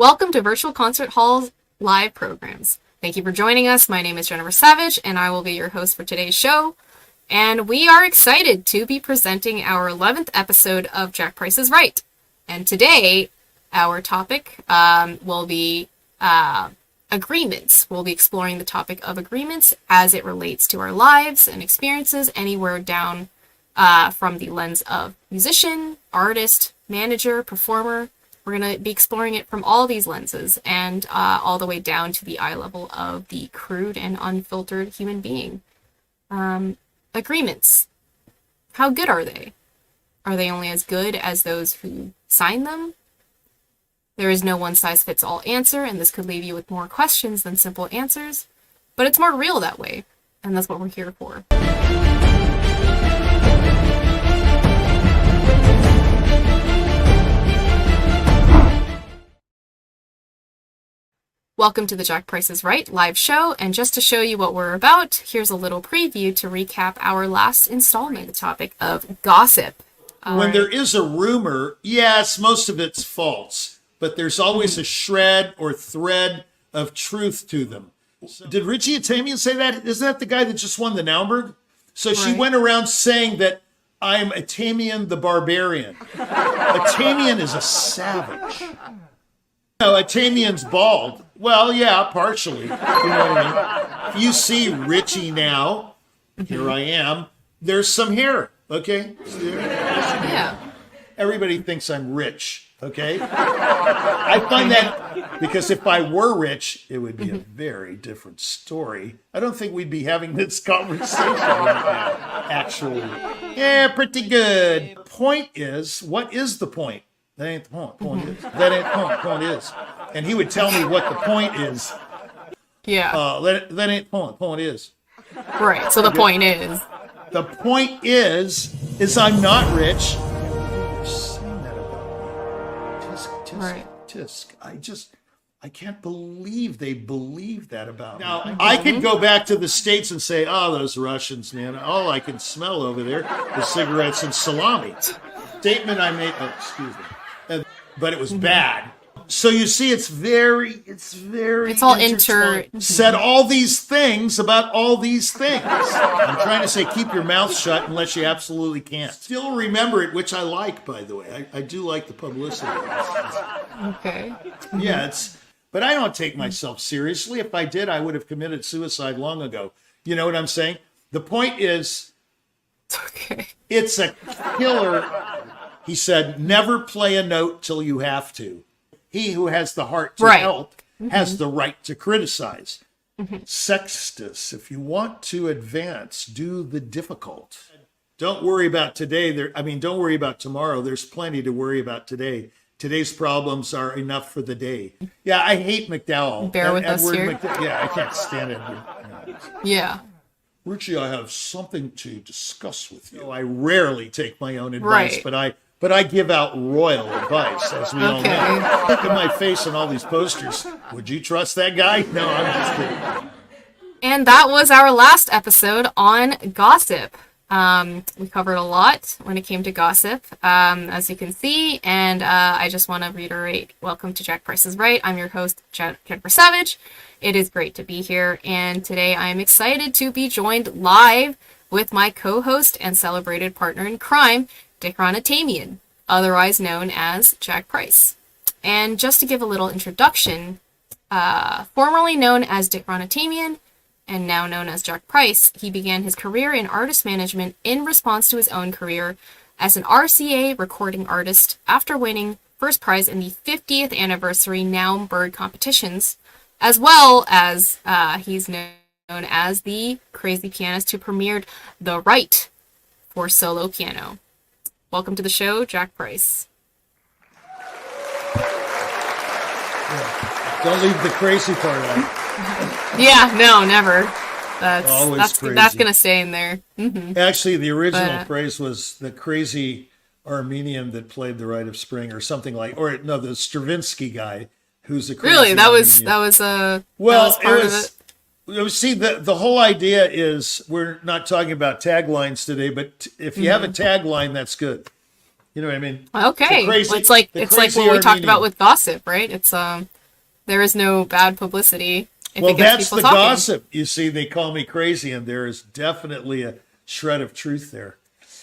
Welcome to Virtual Concert Hall's live programs. Thank you for joining us. My name is Jennifer Savage, and I will be your host for today's show. And we are excited to be presenting our 11th episode of Jack Price is Right. And today, our topic will be agreements. We'll be exploring the topic of agreements as it relates to our lives and experiences, anywhere down from the lens of musician, artist, manager, performer. We're going to be exploring it from all these lenses and all the way down to the eye level of the crude and unfiltered human being. Agreements. How good are they? Are they only as good as those who sign them? There is no one-size-fits-all answer, and this could leave you with more questions than simple answers, but it's more real that way, and that's what we're here for. Welcome to the Jack Price is Right live show, and just to show you what we're about, here's a little preview to recap our last installment, the topic of gossip. When there is a rumor, yes, most of it's false, but there's always a shred or thread of truth to them. Did Richie Atamian say that? Isn't that the guy that just won the Naumburg? So she went around saying that I'm Atamian the Barbarian. Atamian is a savage. No, Atamian's bald. Well, yeah, partially. You know what I mean? If you see Richie now, here I am, there's some hair, okay? Yeah. Everybody thinks I'm rich, okay? I find that because if I were rich, it would be a very different story. I don't think we'd be having this conversation right now, actually. Yeah, pretty good. Point is, what is the point? That ain't the point. Point is. That ain't the point. Point is. And he would tell me what the point is. Yeah. That ain't the point. Point is. Right. So the point is. The point is I'm not rich. You're saying that about me. Tisk. Right. Tisk. I can't believe they believe that about me. Now, I could go back to the States and say, oh, those Russians, man, all I can smell over there is cigarettes and salami. Statement I made, excuse me. But it was bad. So you see, it's all said all these things about all these things. I'm trying to say keep your mouth shut unless you absolutely can't. Still remember it, which I like, by the way. I do like the publicity. Okay. Yeah, but I don't take myself seriously. If I did, I would have committed suicide long ago. You know what I'm saying? The point is, okay. It's a killer. He said, never play a note till you have to. He who has the heart to help has the right to criticize. Sextus, if you want to advance, do the difficult. Don't worry about today. Don't worry about tomorrow. There's plenty to worry about today. Today's problems are enough for the day. Yeah, I hate McDowell. Bear with us here. Yeah, I can't stand it. Yeah. Richie, I have something to discuss with you. I rarely take my own advice, but I give out royal advice, as we all know. Look at my face on all these posters. Would you trust that guy? No, I'm just kidding. And that was our last episode on gossip. We covered a lot when it came to gossip, as you can see, and I just want to reiterate, welcome to Jack Price is Right. I'm your host, Jennifer Savage. It is great to be here, and today I am excited to be joined live with my co-host and celebrated partner in crime, Dikran Atamian, otherwise known as Jack Price. And just to give a little introduction, formerly known as Dikran Atamian and now known as Jack Price, he began his career in artist management in response to his own career as an RCA recording artist after winning first prize in the 50th anniversary Naumburg competitions, as well as he's known as the crazy pianist who premiered The Right for solo piano. Welcome to the show, Jack Price. Yeah. Don't leave the crazy part out. Yeah, no, never. That's crazy. That's gonna stay in there. Mm-hmm. Actually, the original phrase was the crazy Armenian that played The Rite of Spring, or something like, or no, the Stravinsky guy who's a crazy really that Armenian. was part of it. See, the whole idea is we're not talking about taglines today, but if you have a tagline, that's good. You know what I mean? Okay. Crazy, Well, it's like what we talked about with gossip, right? It's there is no bad publicity if Well, it gets that's people the talking. gossip. You see, they call me crazy, and there is definitely a shred of truth there.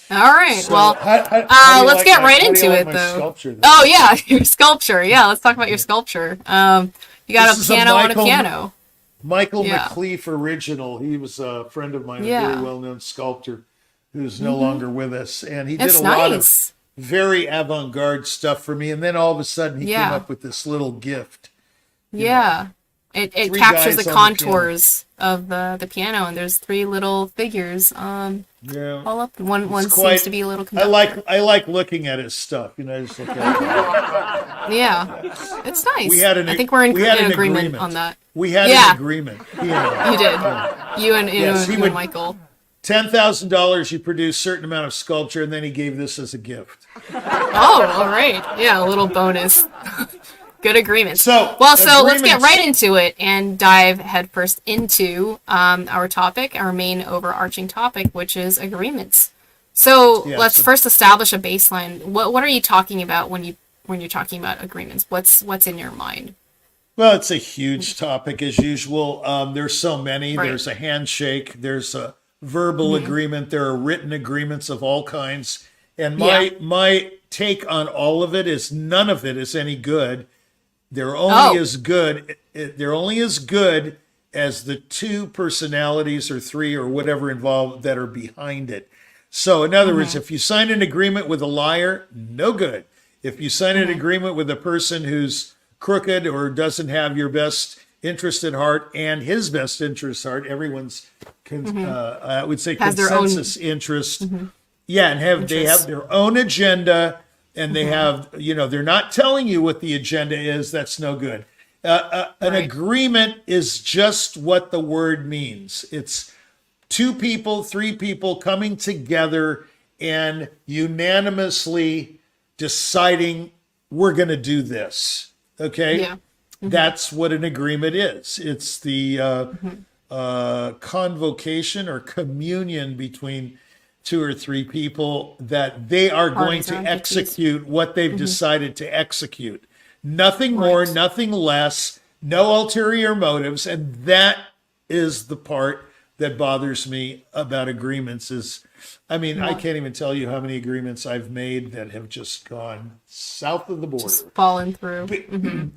All right. So, well, how do you let's like get my- right how do into you like it, my though. sculpture there? Oh yeah, your sculpture. Yeah, let's talk about your sculpture. You got This a is a piano on a Michael- piano. Michael Yeah. McLeaf original. He was a friend of mine, a Yeah. very well-known sculptor who's no longer with us. And he did It's a lot of nice. very avant-garde stuff for me. And then all of a sudden he came Yeah. up with this little gift. Yeah. It Three captures the guys on the contours of the piano, and there's three little figures Yeah. all up. One It's seems to be a little I conductor. like looking at his stuff. You know, I just look at it. Yeah, it's nice. We had I think we're in, we had in an agreement on that. We had Yeah. an agreement. Yeah. You did. You and Yes, he you would- and Michael. $10,000, you produce a certain amount of sculpture, and then he gave this as a gift. Oh, all right. Yeah, a little bonus. Good agreement. So, let's get agreements. right into it and dive headfirst into our topic, our main overarching topic, which is agreements. So Yeah, let's so- first establish a baseline. What are you talking about when you're talking about agreements? What's in your mind? Well, it's a huge topic as usual. There's so many. Right. There's a handshake. There's a verbal agreement. There are written agreements of all kinds. And my take on all of it is none of it is any good. They're only as good. They're only as good as the two personalities or three or whatever involved that are behind it. So, in other words, if you sign an agreement with a liar, no good. If you sign an agreement with a person who's crooked or doesn't have your best interest at heart and his best interest at heart, everyone's, I would say, Has their own- consensus interest. Yeah, and they have their own agenda, and they have, they're not telling you what the agenda is. That's no good. An agreement is just what the word means. It's two people, three people coming together and unanimously deciding we're going to do this. Okay? Yeah. That's what an agreement is. It's the convocation or communion between two or three people that they are going Parties to or entities. execute what they've decided to execute. Nothing more, nothing less, no ulterior motives. And that is the part that bothers me about agreements is, I can't even tell you how many agreements I've made that have just gone south of the border. Just falling through.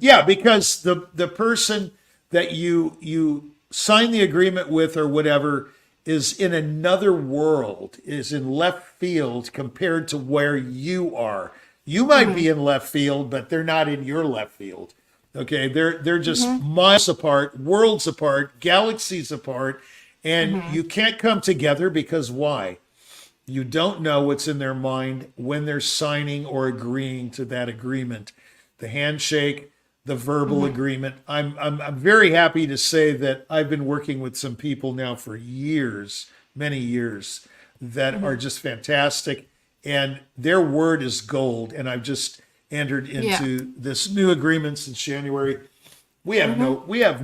Yeah, because the person that you sign the agreement with or whatever is in another world, is in left field compared to where you are. You might be in left field, but they're not in your left field. Okay, they're just miles apart, worlds apart, galaxies apart, and you can't come together because why? You don't know what's in their mind when they're signing or agreeing to that agreement. The handshake, the verbal agreement. I'm very happy to say that I've been working with some people now for years, many years, that are just fantastic, and their word is gold. And I've just entered into this new agreement since January. We have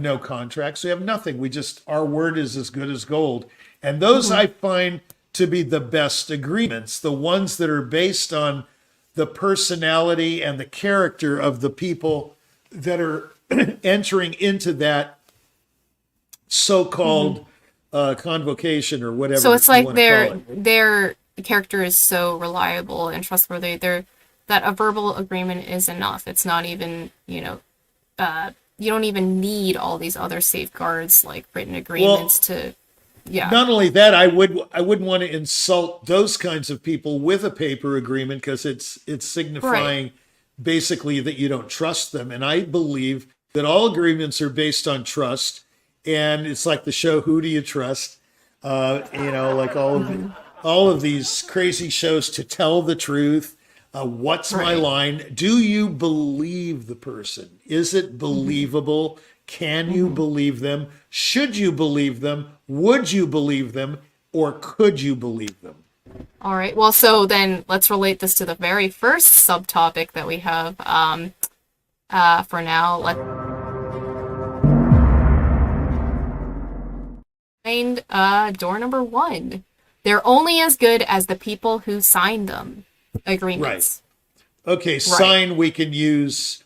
no contracts. We have nothing. Our word is as good as gold. And those I find to be the best agreements, the ones that are based on the personality and the character of the people that are entering into that so-called convocation or whatever. So it's you like wanna call it. their character is so reliable and trustworthy. That a verbal agreement is enough. It's not even, you don't even need all these other safeguards like written agreements to. Yeah. Not only that, I wouldn't want to insult those kinds of people with a paper agreement because it's signifying basically that you don't trust them. And I believe that all agreements are based on trust. And it's like the show Who Do You Trust? Like all of these crazy shows to tell the truth. What's my line? Do you believe the person? Is it believable? Can you believe them? Should you believe them? Would you believe them? Or could you believe them? All right. Well, so then let's relate this to the very first subtopic that we have for now. Let's find door number 1. They're only as good as the people who signed them. agreements. Okay, sign we can use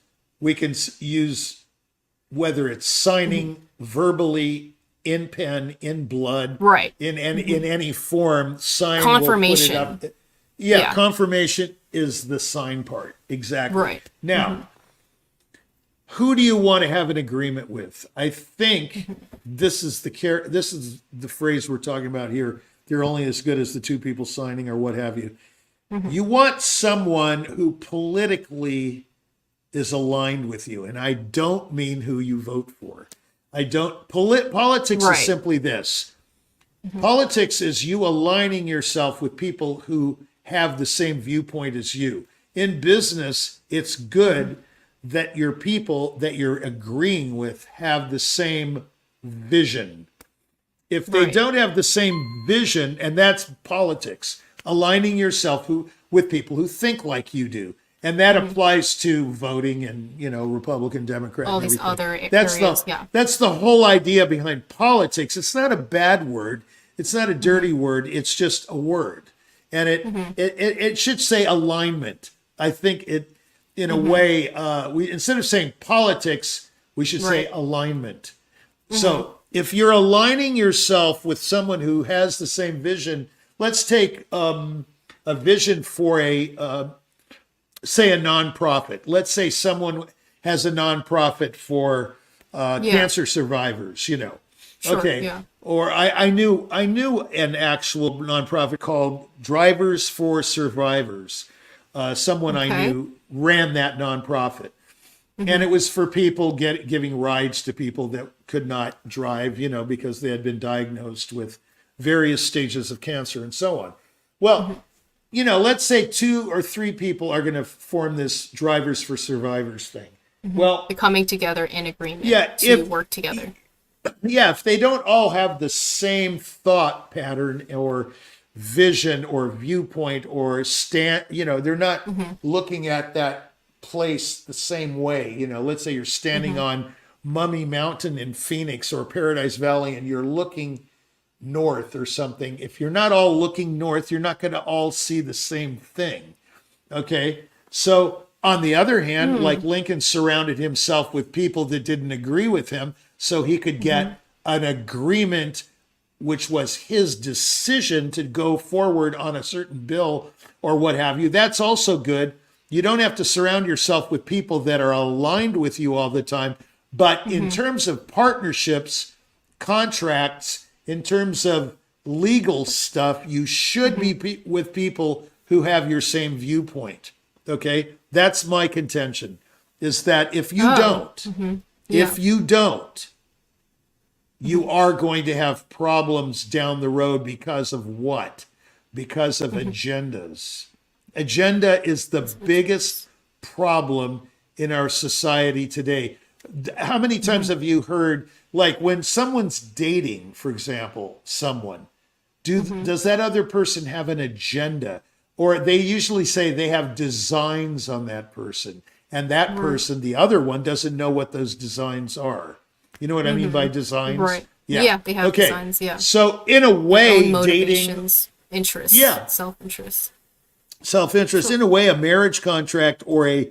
whether it's signing verbally, in pen, in blood, in any form. Sign, confirmation. We'll put it up. Confirmation is the sign part. Exactly. Right. Now, who do you want to have an agreement with? I think this is the phrase we're talking about here. They're only as good as the two people signing or what have you. You want someone who politically is aligned with you. And I don't mean who you vote for. Politics is simply this. Politics is you aligning yourself with people who have the same viewpoint as you. In business, it's good that your people that you're agreeing with have the same vision. If they don't have the same vision, and that's politics, aligning yourself with people who think like you do. And that applies to voting and, Republican, Democrat, all and these everything. other areas. That's the whole idea behind politics. It's not a bad word. It's not a dirty word. It's just a word. And it should say alignment. I think it, in a way, we instead of saying politics, we should say alignment. So if you're aligning yourself with someone who has the same vision, let's take a vision for say a nonprofit. Let's say someone has a nonprofit for cancer survivors, Sure, okay. Yeah. Or I knew an actual nonprofit called Drivers for Survivors. Someone I knew ran that nonprofit. And it was for people giving rides to people that could not drive, because they had been diagnosed with various stages of cancer and so on. Well, let's say 2 or 3 people are going to form this Drivers for Survivors thing. Well, they're coming together in agreement to work together. Yeah, if they don't all have the same thought pattern or vision or viewpoint or they're not looking at that place the same way. Let's say you're standing on Mummy Mountain in Phoenix or Paradise Valley and you're looking north or something. If you're not all looking north, you're not going to all see the same thing. Okay? So on the other hand, like Lincoln surrounded himself with people that didn't agree with him so he could get an agreement, which was his decision to go forward on a certain bill or what have you. That's also good. You don't have to surround yourself with people that are aligned with you all the time. But in terms of partnerships, contracts, in terms of legal stuff, you should be with people who have your same viewpoint. Okay? That's my contention, is that if you don't, you are going to have problems down the road because of what? Because of agendas. Agenda is the biggest problem in our society today. How many times have you heard, like when someone's dating, for example, someone, does that other person have an agenda? Or they usually say they have designs on that person. And that person, the other one, doesn't know what those designs are. You know what I mean by designs? Right. Yeah, they have designs, So in a way, motivations, interests, self-interest. In a way, a marriage contract or a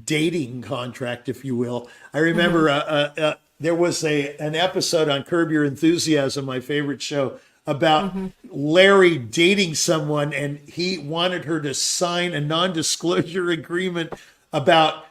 dating contract, if you will. I remember there was an episode on Curb Your Enthusiasm, my favorite show, about Larry dating someone, and he wanted her to sign a non-disclosure agreement about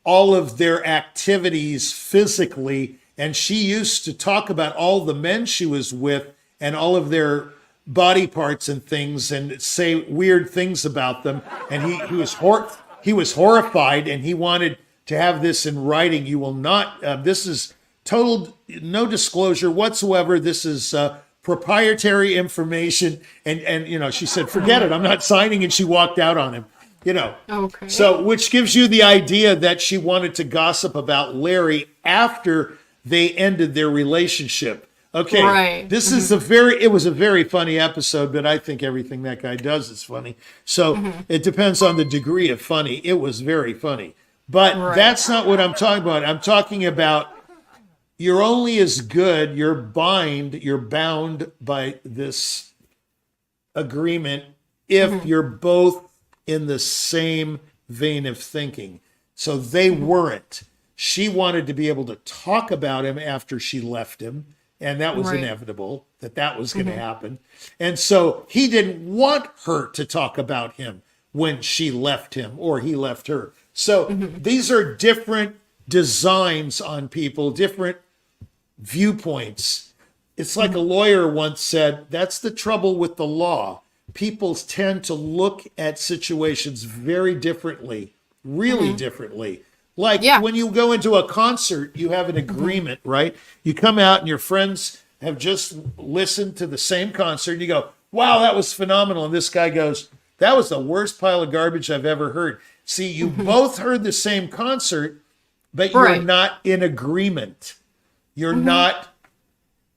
all of their activities physically. And she used to talk about all the men she was with and all of their body parts and things and say weird things about them. And he was horrified, and he wanted to have this in writing. You will not, this is total, no disclosure whatsoever. This is proprietary information. And she said, forget it, I'm not signing. And she walked out on him, Okay. So, which gives you the idea that she wanted to gossip about Larry after they ended their relationship. Okay. Right. This is it was a very funny episode, but I think everything that guy does is funny. So it depends on the degree of funny. It was very funny, but that's not what I'm talking about. I'm talking about you're only as good, you're bound by this agreement if you're both in the same vein of thinking. So they weren't. She wanted to be able to talk about him after she left him, and that was inevitable, that was going to happen. And so he didn't want her to talk about him when she left him or he left her. So these are different designs on people, different viewpoints. It's like a lawyer once said, that's the trouble with the law. People tend to look at situations very differently, really differently. Like when you go into a concert, you have an agreement, right? You come out and your friends have just listened to the same concert and you go, wow, that was phenomenal. And this guy goes, that was the worst pile of garbage I've ever heard. See, you both heard the same concert, but you're not in agreement. You're not,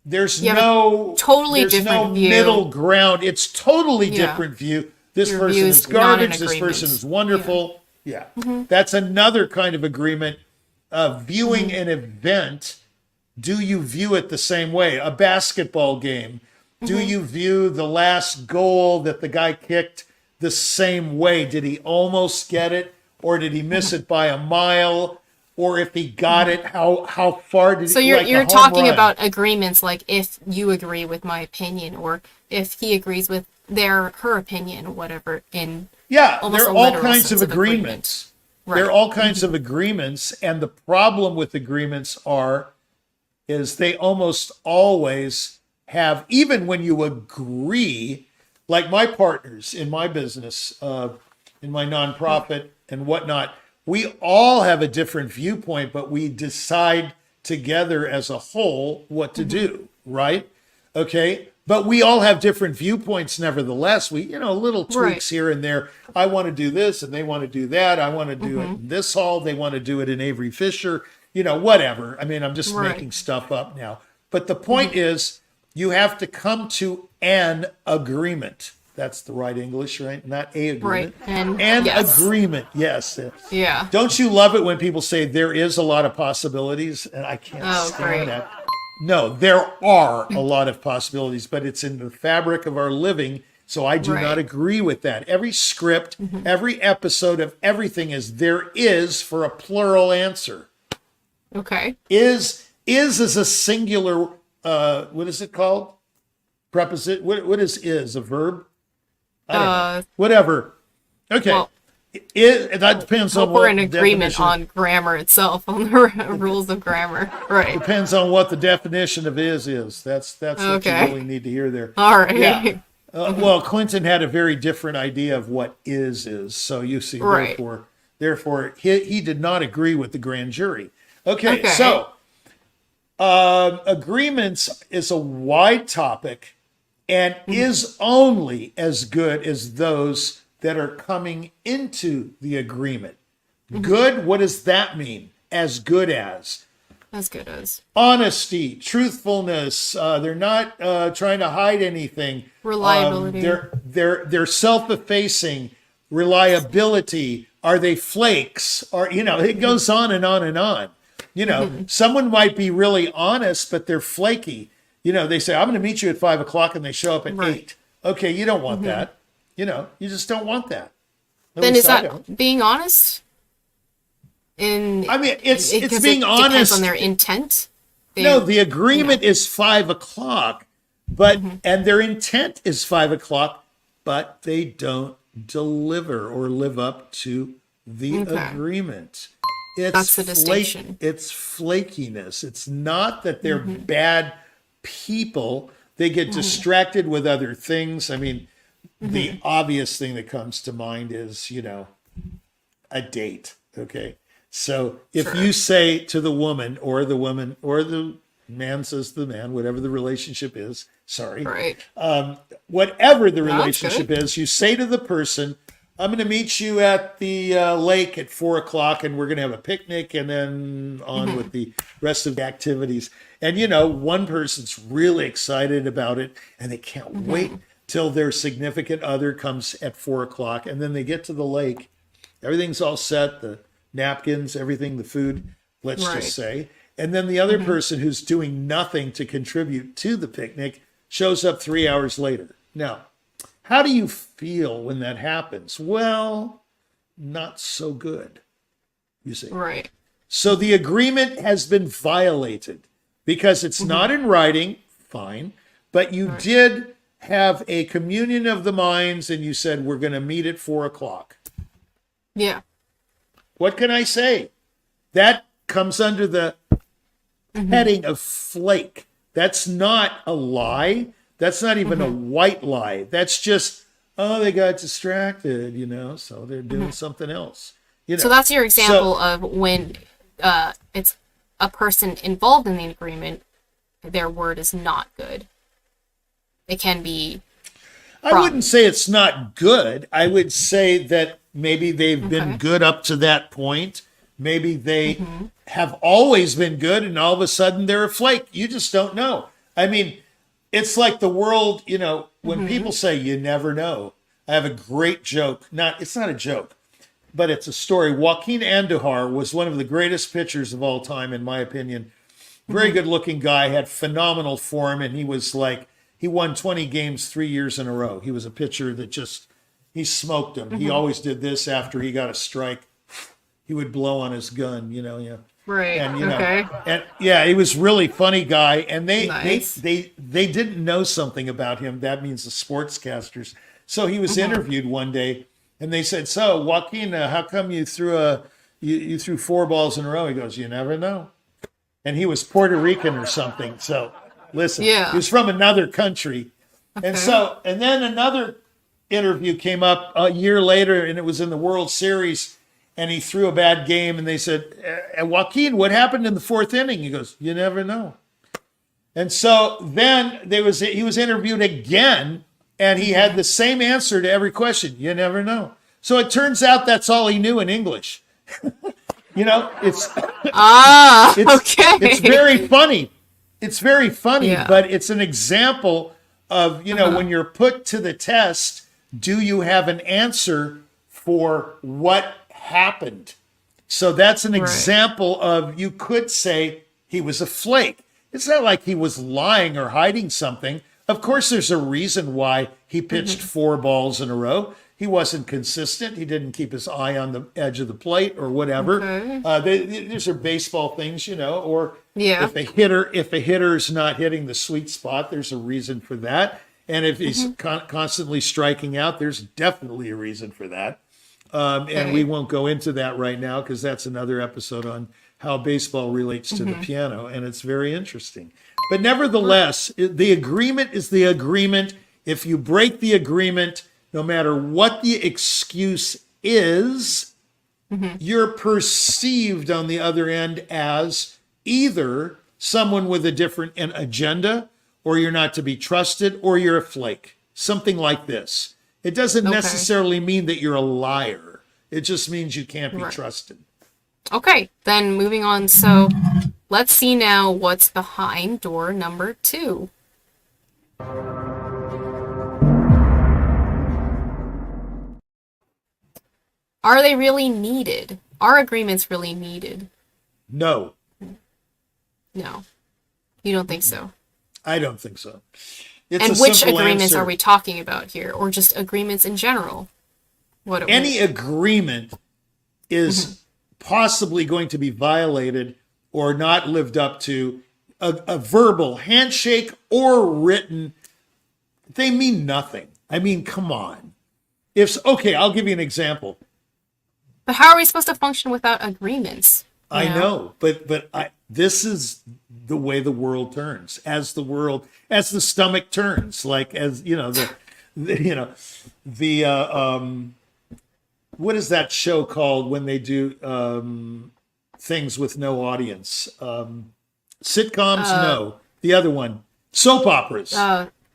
there's no middle ground. It's totally different view. This person is garbage. This person is wonderful. Yeah. That's another kind of agreement. Viewing an event, do you view it the same way? A basketball game, do you view the last goal that the guy kicked the same way? Did he almost get it? Or did he miss it by a mile? Or if he got it, how far did he? So you're talking about agreements, like if you agree with my opinion, or if he agrees with her opinion, whatever. There are all kinds of agreements. There are all kinds of agreements, and the problem with agreements is they almost always have, even when you agree, like my partners in my business, in my nonprofit and whatnot, we all have a different viewpoint, but we decide together as a whole what to do, right? Okay. But we all have different viewpoints nevertheless. We, little tweaks here and there. I want to do this and they want to do that. I want to do it in this hall. They want to do it in Avery Fisher, whatever. I mean, I'm just making stuff up now. But the point is, you have to come to an agreement. That's the right English, right? Not a agreement. Right. And agreement. Yes. Yeah. Don't you love it when people say there is a lot of possibilities? And I can't stand that. No, there are a lot of possibilities, but it's in the fabric of our living. So I do not agree with that. Every script, every episode of everything there is for a plural answer. Okay. Is a singular, what is it called? Preposition. What is a verb? I don't know. Whatever. Okay. Well, that depends on what we're in agreement on grammar itself, on the rules of grammar. Right. Depends on what the definition of is. That's what you really need to hear there. All right. Yeah. Well, Clinton had a very different idea of what is. So you see, therefore he did not agree with the grand jury. Okay. So agreements is a wide topic and is only as good as those that are coming into the agreement. Good, what does that mean? As good as. As good as. Honesty, truthfulness. They're not trying to hide anything. Reliability. They're self-effacing. Reliability. Are they flakes? Or it goes on and on and on. Someone might be really honest, but they're flaky. They say, I'm going to meet you at 5:00 and they show up at 8. Okay, you don't want that. You just don't want that. Then is that being honest? It's being honest. Depends on their intent. No, the agreement is 5:00, but and their intent is 5:00, but they don't deliver or live up to the agreement. That's the distinction. It's flakiness. It's not that they're bad people. They get distracted with other things. I mean, the obvious thing that comes to mind is, a date. Okay. So if you say to the woman or the man says to the man, whatever the relationship is, whatever the relationship is, you say to the person, I'm going to meet you at the lake at 4:00 and we're going to have a picnic and then on with the rest of the activities. And, one person's really excited about it and they can't wait till their significant other comes at 4:00 and then they get to the lake. Everything's all set, the napkins, everything, the food, let's just say. And then the other person who's doing nothing to contribute to the picnic shows up 3 hours later. Now, How do you feel when that happens? Well, not so good, you see. Right. So the agreement has been violated because it's not in writing, fine, but you did have a communion of the minds and you said, we're going to meet at 4:00. Yeah. What can I say? That comes under the heading of flake. That's not a lie. That's not even a white lie. That's just, oh, they got distracted, so they're doing something else. So that's your example of when it's a person involved in the agreement, their word is not good. It can be I wouldn't say it's not good. I would say that maybe they've been good up to that point. Maybe they have always been good and all of a sudden they're a flake. You just don't know. I mean, it's like the world, when people say you never know. I have a great joke. It's not a joke, but it's a story. Joaquin Andujar was one of the greatest pitchers of all time, in my opinion. Very good looking guy, had phenomenal form, and he won 20 games 3 years in a row. He was a pitcher that he smoked them. He always did this after he got a strike. He would blow on his gun, right. And Okay. he was really funny guy. And they didn't know something about him. That means the sportscasters. So he was interviewed one day, and they said, "So Joaquin, how come you threw you threw 4 balls in a row?" He goes, "You never know." And he was Puerto Rican or something. So listen, he was from another country. And then another interview came up a year later, and it was in the World Series, and he threw a bad game, and they said, "Joaquin, what happened in the 4th inning?" He goes, "You never know." And so then he was interviewed again, and he had the same answer to every question. You never know. So it turns out that's all he knew in English. It's okay. It's very funny. It's very funny, but it's an example of, when you're put to the test, do you have an answer for what happened? So that's an example of, you could say he was a flake. It's not like he was lying or hiding something. Of course, there's a reason why he pitched 4 balls in a row. He wasn't consistent. He didn't keep his eye on the edge of the plate or whatever. These are baseball things, or if a hitter's not hitting the sweet spot, there's a reason for that. And if he's constantly striking out, there's definitely a reason for that. And we won't go into that right now because that's another episode on how baseball relates to the piano, and it's very interesting. But nevertheless, the agreement is the agreement. If you break the agreement, no matter what the excuse is, you're perceived on the other end as either someone with a different agenda, or you're not to be trusted, or you're a flake. Something like this. It doesn't necessarily mean that you're a liar. It just means you can't be trusted. Okay, then moving on. So let's see now what's behind door number 2. Are they really needed? Are agreements really needed? No. No. You don't think so? I don't think so. And which agreements are we talking about here? Or just agreements in general? Any agreement is possibly going to be violated or not lived up to. A verbal handshake or written, they mean nothing. I mean, come on. I'll give you an example. But how are we supposed to function without agreements? I know, but this is the way the world turns. As the stomach turns, like what is that show called when they do things with no audience? Sitcoms, no. The other one, soap operas.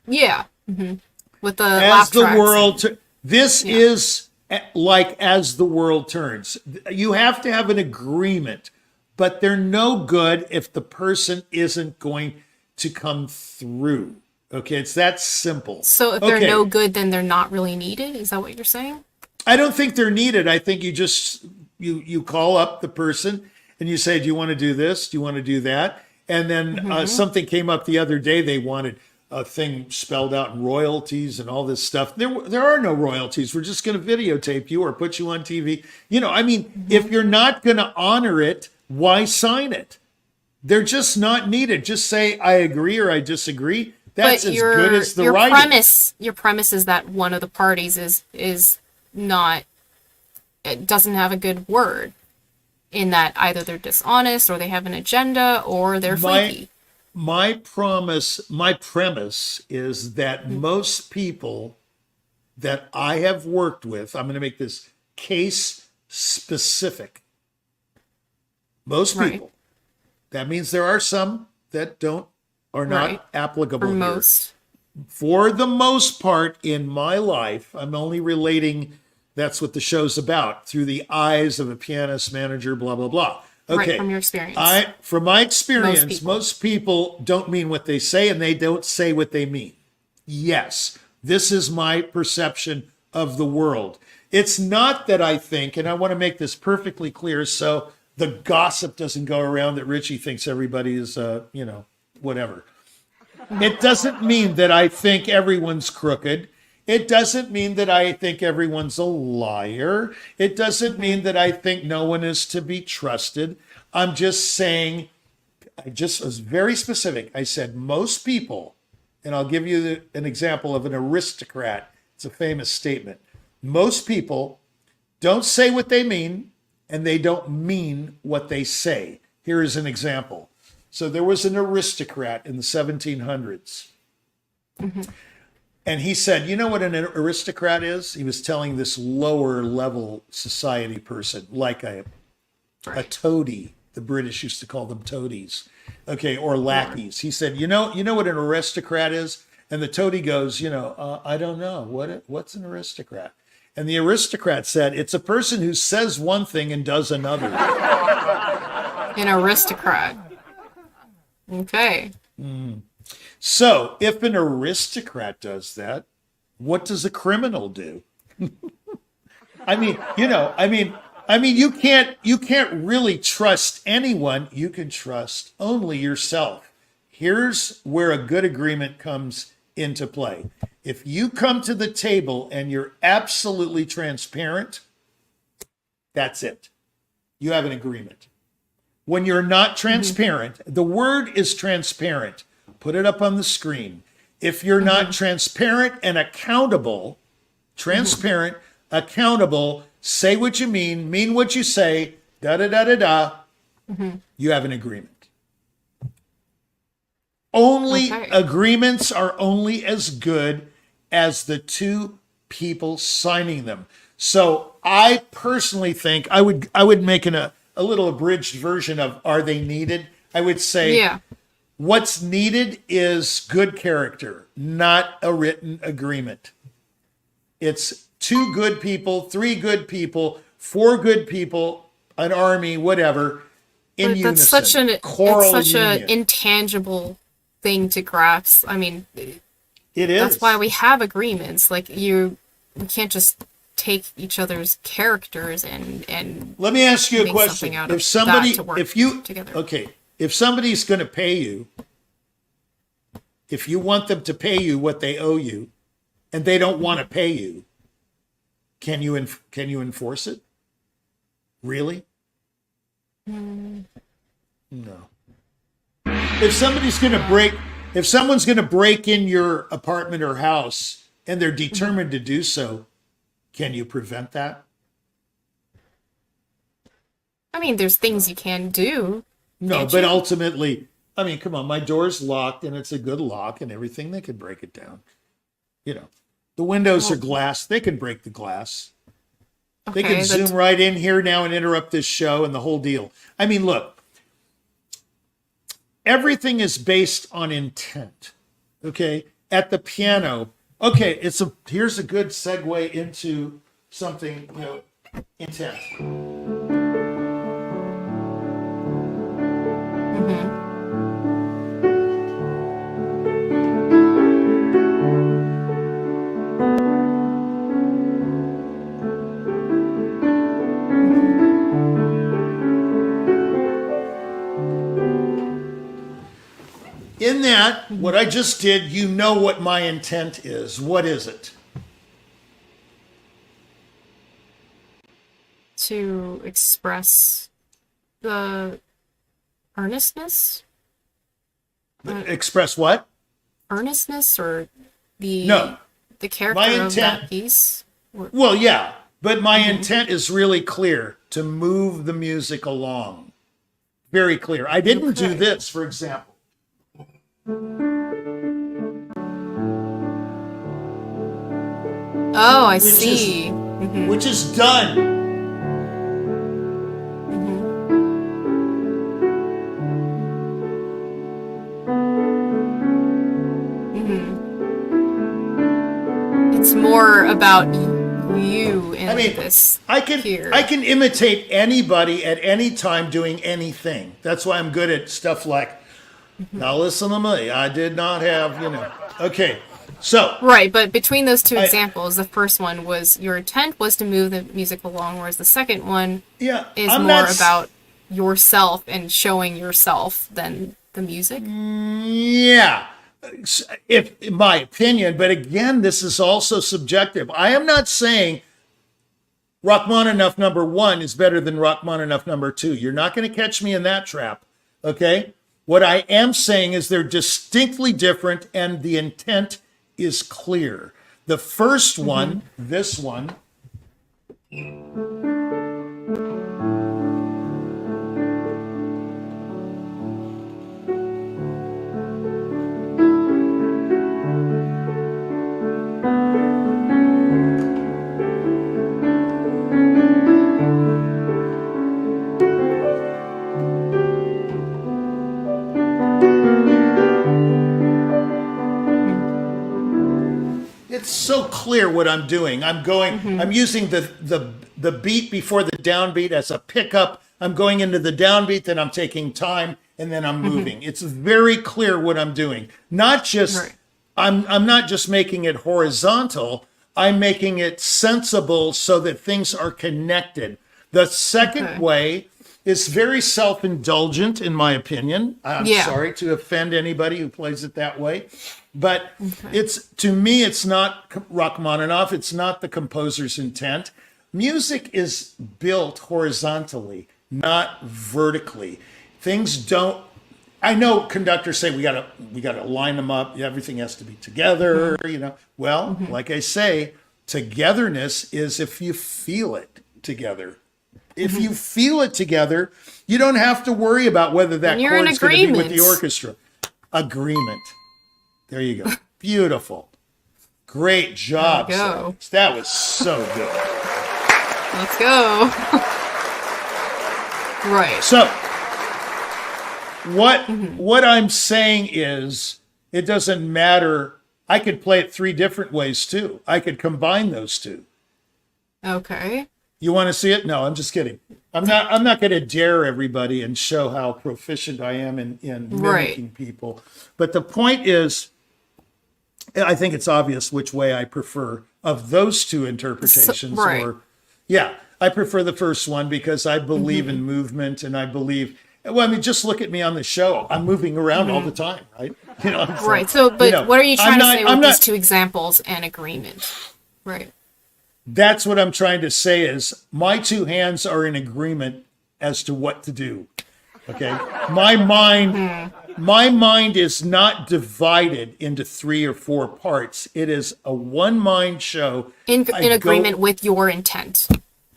Yeah. Mm-hmm. With the as the tracks. World. This is like as the world turns. You have to have an agreement, but they're no good if the person isn't going to come through. Okay, it's that simple. So if they're no good, then they're not really needed? Is that what you're saying? I don't think they're needed. I think you just you call up the person and you say, "Do you want to do this? Do you want to do that?" And then something came up the other day. They wanted a thing spelled out in royalties and all this stuff. There are no royalties. We're just going to videotape you or put you on TV. If you're not going to honor it, why sign it? They're just not needed. Just say, I agree or I disagree. That's as good as the writing. Your premise is that one of the parties is not, it doesn't have a good word, in that either they're dishonest or they have an agenda or they're flaky. My premise is that most people that I have worked with, I'm going to make this case specific. Most people. That means there are some that are not applicable for here. most. For the most part in my life, I'm only relating, that's what the show's about, through the eyes of a pianist, manager, blah, blah, blah. Okay. Right, from your experience. From my experience, most people don't mean what they say and they don't say what they mean. Yes, this is my perception of the world. It's not that I think, and I want to make this perfectly clear so the gossip doesn't go around that Richie thinks everybody is, whatever. It doesn't mean that I think everyone's crooked. It doesn't mean that I think everyone's a liar. It doesn't mean that I think no one is to be trusted. I'm just saying, I just was very specific. I said most people, and I'll give you an example of an aristocrat. It's a famous statement. Most people don't say what they mean, and they don't mean what they say. Here is an example. So there was an aristocrat in the 1700s. Mm-hmm. And he said, you know what an aristocrat is? He was telling this lower level society person, like a toady. The British used to call them toadies. Okay, or lackeys. He said, you know what an aristocrat is? And the toady goes, I don't know. What's an aristocrat? And the aristocrat said, it's a person who says one thing and does another. An aristocrat. Okay. So if an aristocrat does that, what does a criminal do? You can't really trust anyone. You can trust only yourself. Here's where a good agreement comes into play. If you come to the table and you're absolutely transparent, that's it. You have an agreement. When you're not transparent, the word is transparent. Put it up on the screen. If you're not transparent and accountable, accountable, say what you mean what you say, you have an agreement. Agreements are only as good as the two people signing them. So I personally think I would make a little abridged version of are they needed? I would say what's needed is good character, not a written agreement. It's 2 good people, 3 good people, 4 good people, an army, whatever, in unison. It's such an intangible thing to grasp. I mean, it is. That's why we have agreements. Like we can't just take each other's characters and let me ask you a question. If somebody's going to pay you, if you want them to pay you what they owe you, and they don't want to pay you, can you enforce it? Really? No. If someone's going to break in your apartment or house and they're determined to do so, can you prevent that? I mean, there's things you can do. No, but ultimately, I mean, come on, my door's locked and it's a good lock and everything. They could break it down. The windows are glass. They can break the glass. Okay, they can zoom right in here now and interrupt this show and the whole deal. I mean, look, everything is based on intent. Okay, at the piano. Okay, here's a good segue into something, intent. In that, what I just did, you know what my intent is. What is it? To express the earnestness? Express what? Earnestness or the character my of that piece? Well, yeah, but my intent is really clear, to move the music along. Very clear. I didn't do this, for example. Oh, I see. Which is done. It's more about you in this. I can imitate anybody at any time doing anything. That's why I'm good at stuff like, now listen to me. I did not have, Okay, so. Right, but between those two examples, the first one was your intent was to move the music along, whereas the second one is more about yourself and showing yourself than the music. Yeah. If in my opinion, but again, this is also subjective. I am not saying Rachmaninoff number 1 is better than Rachmaninoff number 2. You're not going to catch me in that trap, okay? What I am saying is they're distinctly different and the intent is clear. The first one, this one, it's so clear what I'm doing. I'm using the beat before the downbeat as a pickup. I'm going into the downbeat, then I'm taking time, and then I'm moving. It's very clear what I'm doing. Not just, I'm not just making it horizontal, I'm making it sensible so that things are connected. The second way is very self-indulgent, in my opinion. I'm sorry to offend anybody who plays it that way. But to me, it's not Rachmaninoff. It's not the composer's intent. Music is built horizontally, not vertically. Things don't. I know conductors say we gotta line them up. Everything has to be together. Well, like I say, togetherness is if you feel it together. If you feel it together, you don't have to worry about whether that chord's going to be with the orchestra. Agreement. There you go. Beautiful. Great job. That was so good. Let's go. Right. So what I'm saying is it doesn't matter. I could play it 3 different ways too. I could combine those two. Okay. You want to see it? No, I'm just kidding. I'm not going to dare everybody and show how proficient I am in mimicking people. But the point is, I think it's obvious which way I prefer of those two interpretations. I prefer the first one because I believe in movement and I believe. Well, I mean, just look at me on the show. I'm moving around all the time, right? Right. So, but what are you trying to say with these 2 examples and agreement? Right. That's what I'm trying to say is my 2 hands are in agreement as to what to do. Okay. My mind is not divided into 3 or 4 parts. It is a one mind show. In agreement with your intent.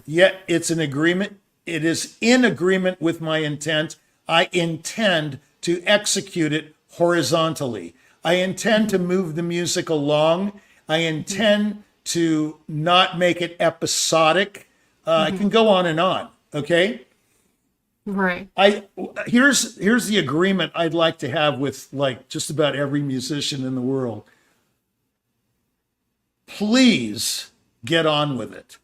Yeah, it's an agreement. It is in agreement with my intent. I intend to execute it horizontally. I intend to move the music along. I intend to not make it episodic. I can go on and on. Okay. Right. Here's the agreement I'd like to have with like just about every musician in the world. Please get on with it.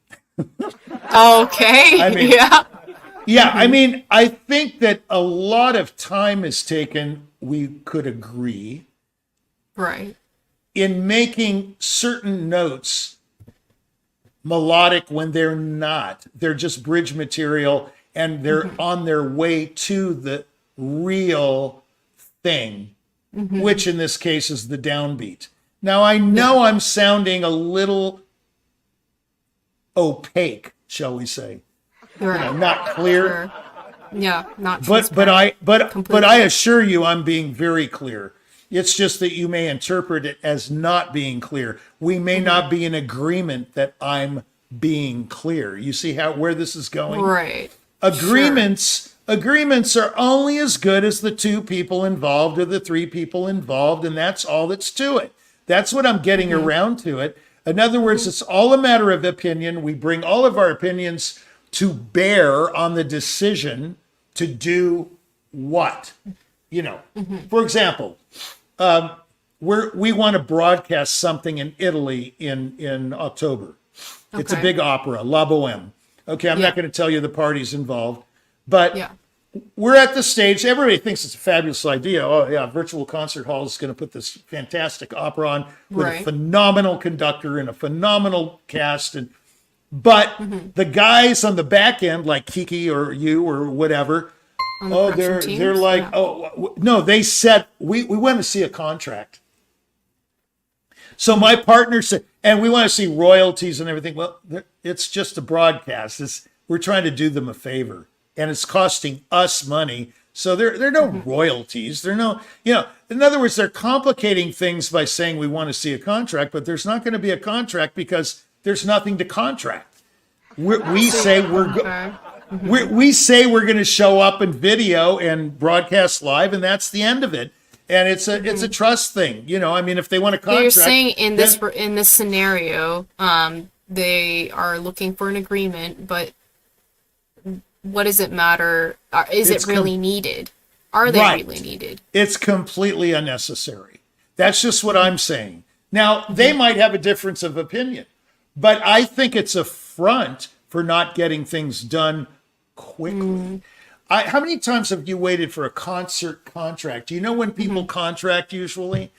Okay. I mean, I think that a lot of time is taken. We could agree. Right. In making certain notes melodic when they're not. They're just bridge material and they're on their way to the real thing which in this case is the downbeat. Now, I know I'm sounding a little opaque, shall we say. Right. Not clear. Sure. Yeah, not But I completely. assure you I'm being very clear. It's just that you may interpret it as not being clear. We may not be in agreement that I'm being clear. You see where this is going? Right. Agreements are only as good as the 2 people involved or the 3 people involved, and that's all that's to it. That's what I'm getting around to it. In other words, it's all a matter of opinion. We bring all of our opinions to bear on the decision to do what? For example, we want to broadcast something in Italy in October. It's a big opera, La Boheme. Okay, I'm not going to tell you the parties involved, but we're at the stage. Everybody thinks it's a fabulous idea. Oh yeah, virtual concert hall is going to put this fantastic opera on with a phenomenal conductor and a phenomenal cast. But the guys on the back end, like Kiki or you or whatever, they're like, no, they said we want to see a contract. So my partner said, and we want to see royalties and everything. Well, it's just a broadcast. We're trying to do them a favor, and it's costing us money. So there are no royalties. There are no, in other words, they're complicating things by saying we want to see a contract, but there's not going to be a contract because there's nothing to contract. We say we're going to show up in video and broadcast live, and that's the end of it. And it's a trust thing, if they want a contract. So you're saying in this scenario, they are looking for an agreement, but what does it matter? Is it really needed? Are they really needed? It's completely unnecessary. That's just what I'm saying. Now, they might have a difference of opinion, but I think it's a front for not getting things done quickly. How many times have you waited for a concert contract? Do you know when people contract usually?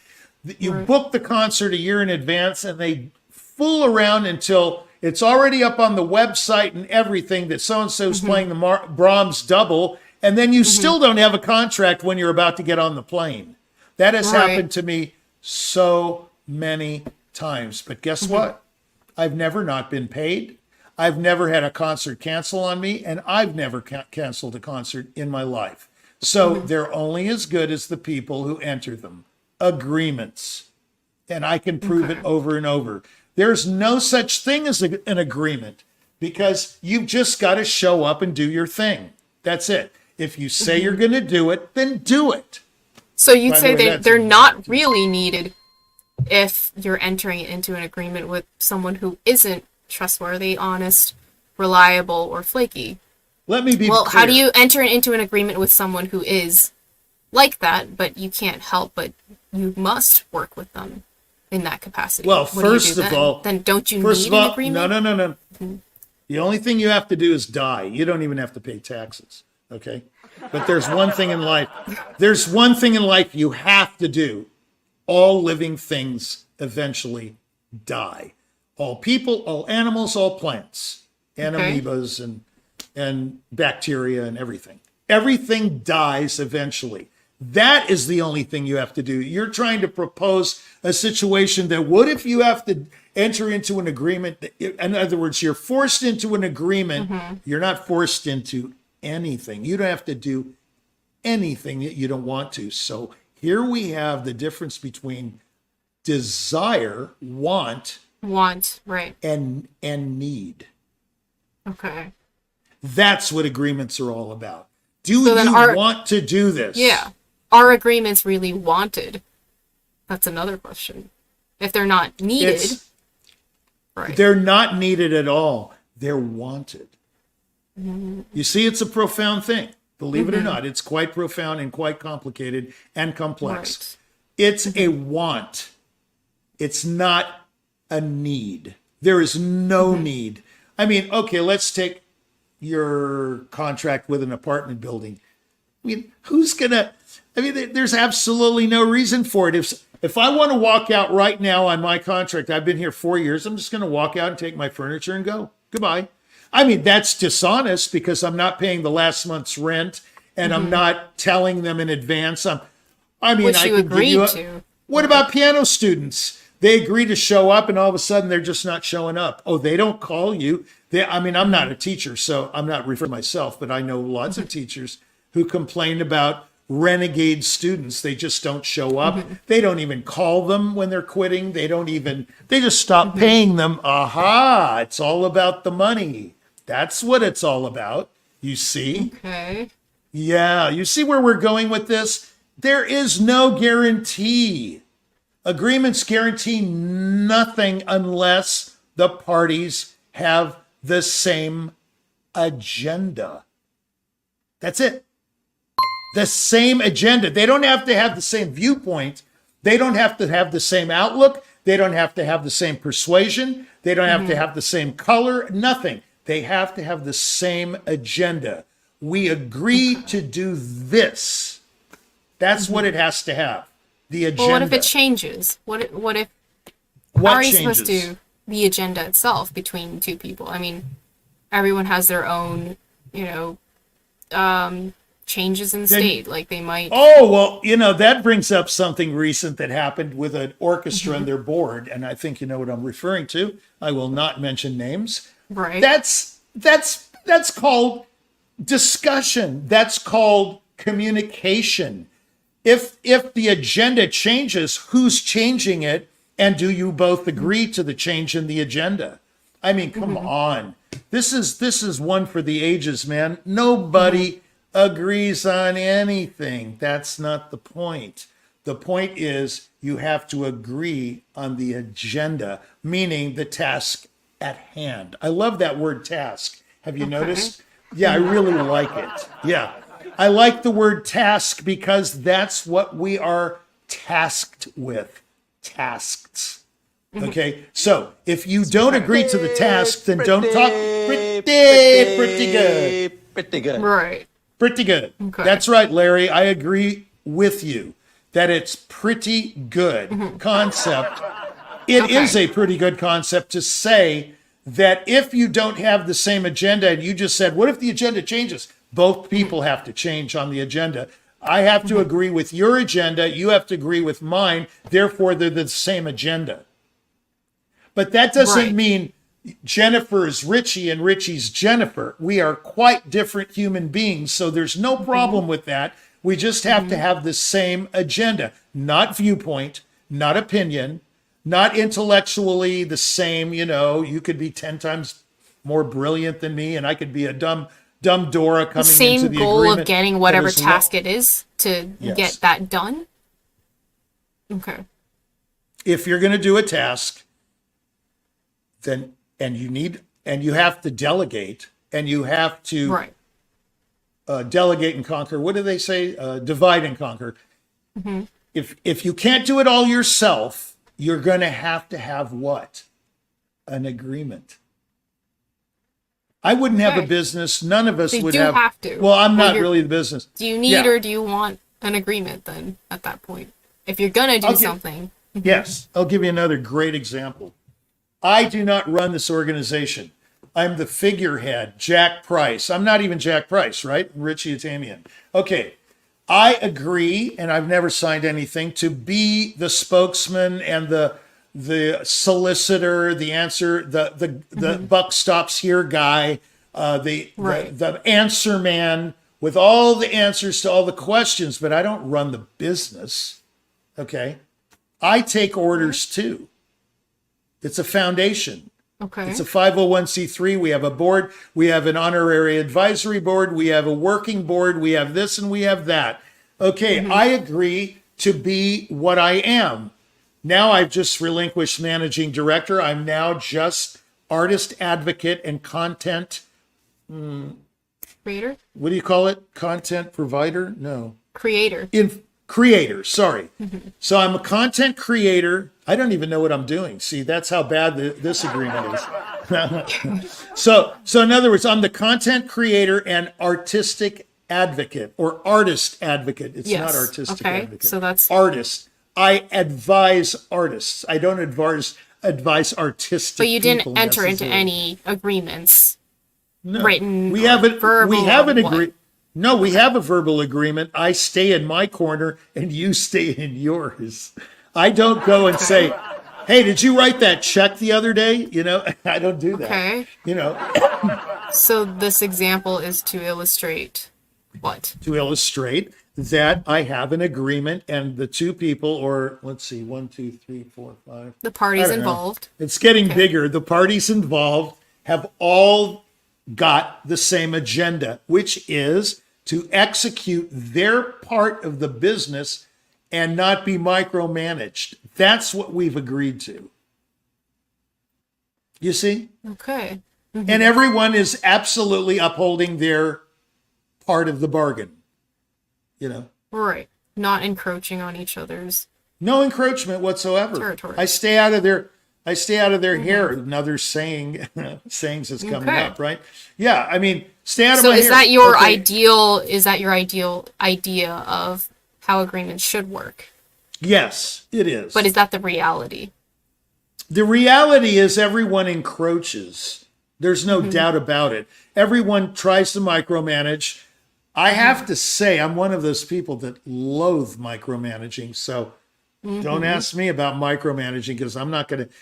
You book the concert a year in advance and they fool around until it's already up on the website and everything that so-and-so's playing the Brahms double, and then you still don't have a contract when you're about to get on the plane. That has happened to me so many times. But guess what? I've never not been paid. I've never had a concert cancel on me, and I've never canceled a concert in my life. So they're only as good as the people who enter them. Agreements. And I can prove it over and over. There's no such thing as an agreement because you've just got to show up and do your thing. That's it. If you say you're going to do it, then do it. So you'd say they're not really needed if you're entering into an agreement with someone who isn't trustworthy, honest, reliable, or flaky. Let me be clear. How do you enter into an agreement with someone who is like that, but you can't help but you must work with them in that capacity? Well, first of all, then don't you need an agreement? No. The only thing you have to do is die. You don't even have to pay taxes, okay? But there's one thing in life. There's one thing in life you have to do. All living things eventually die. All people, all animals, all plants, and amoebas and bacteria and everything. Everything dies eventually. That is the only thing you have to do. You're trying to propose a situation that what if you have to enter into an agreement? In other words, you're forced into an agreement. You're not forced into anything. You don't have to do anything that you don't want to. So here we have the difference between desire, want, right, and need. Okay. That's what agreements are all about. Do you want to do this? Yeah. Are agreements really wanted? That's another question. If they're not needed, right. They're not needed at all. They're wanted. You see, it's a profound thing. Believe it or not, it's quite profound and quite complicated and complex. Right. It's a want. It's not a need. There is no need. I mean, okay, let's take your contract with an apartment building. I mean, there's absolutely no reason for it. If I want to walk out right now on my contract, I've been here 4 years, I'm just going to walk out and take my furniture and go. Goodbye. I mean, that's dishonest because I'm not paying the last month's rent and I'm not telling them in advance. I mean, Which I you could give agreed you to. What about piano students? They agree to show up and all of a sudden they're just not showing up. Oh, they don't call you. I mean, I'm not a teacher, so I'm not referring to myself, but I know lots of teachers who complain about renegade students. They just don't show up. They don't even call them when they're quitting. They just stop paying them. Aha, it's all about the money. That's what it's all about. You see? Okay. Yeah, you see where we're going with this? There is no guarantee. Agreements guarantee nothing unless the parties have the same agenda. That's it. The same agenda. They don't have to have the same viewpoint. They don't have to have the same outlook. They don't have to have the same persuasion. They don't have to have the same color. Nothing. They have to have the same agenda. We agree to do this. That's what it has to have. The agenda. Well, what if it changes? What if What how are you changes? supposed to the agenda itself between two people? I mean, everyone has their own, changes in state. Like they might. Oh, well, that brings up something recent that happened with an orchestra and their board, and I think you know what I'm referring to. I will not mention names. Right. That's called discussion. That's called communication. If the agenda changes, who's changing it, and do you both agree to the change in the agenda? I mean, come on. This is one for the ages, man. Nobody agrees on anything. That's not the point. The point is you have to agree on the agenda, meaning the task at hand. I love that word task. Have you noticed? Yeah, I really like it. Yeah. I like the word task because that's what we are tasked with. Tasked. Okay? So if you don't agree to the task, then don't talk. Pretty good. Pretty good. Right. Pretty good. Okay. That's right, Larry. I agree with you that it's pretty good concept. It is a pretty good concept to say that if you don't have the same agenda, and you just said, what if the agenda changes? Both people have to change on the agenda. I have to agree with your agenda. You have to agree with mine. Therefore, they're the same agenda. But that doesn't mean Jennifer is Richie and Richie's Jennifer. We are quite different human beings, so there's no problem with that. We just have to have the same agenda, not viewpoint, not opinion, not intellectually the same. You could be 10 times more brilliant than me, and I could be a dumb Dora coming The same into the goal agreement. of getting whatever task it is to get that done. Okay. If you're going to do a task, then you have to delegate, and you have to delegate and conquer. What do they say? Divide and conquer. If you can't do it all yourself, you're going to have what? An agreement. I wouldn't have a business. None of us would have. You have to. Well, I'm not really the business. Do you need or do you want an agreement then at that point? If you're going to do something. Yes. I'll give you another great example. I do not run this organization. I'm the figurehead, Jack Price. I'm not even Jack Price, right? Richie Atamian. Okay. I agree, and I've never signed anything, to be the spokesman and the solicitor, the answer, the buck stops here guy, the answer man with all the answers to all the questions, but I don't run the business. Okay. I take orders too. It's a foundation. Okay. It's a 501c3. We have a board. We have an honorary advisory board. We have a working board. We have this and we have that. Okay. I agree to be what I am. Now I've just relinquished managing director. I'm now just artist advocate and content. Creator? What do you call it? Content provider? No. Creator. Creator, sorry. So I'm a content creator. I don't even know what I'm doing. See, that's how bad this agreement is. So in other words, I'm the content creator and artistic advocate or artist advocate. It's not artistic advocate. So that's artist. I advise artists. I don't advise artistic. But you didn't people enter into necessarily. any agreements. No. Written. We haven't. Verbal We haven't agreed. No, we have a verbal agreement. I stay in my corner and you stay in yours. I don't go and say, hey, did you write that check the other day? You know, I don't do that. Okay. You know, So this example is to illustrate what? to illustrate that I have an agreement and the two people, or let's see, 1, 2, 3, 4, 5. The parties I don't know. involved. It's getting bigger. The parties involved have all got the same agenda, which is to execute their part of the business and not be micromanaged. That's what we've agreed to. You see? Okay. And everyone is absolutely upholding their part of the bargain. You know? Right. Not encroaching on each other's. No encroachment whatsoever. Territory. I stay out of their hair. Another sayings is coming up, right? Yeah, I mean, stay out of So my is hair. that your Okay. ideal? Is that your ideal idea of how agreements should work? Yes, it is. But is that the reality? The reality is everyone encroaches. There's no doubt about it. Everyone tries to micromanage. I have to say, I'm one of those people that loathe micromanaging. So don't ask me about micromanaging because I'm not going to.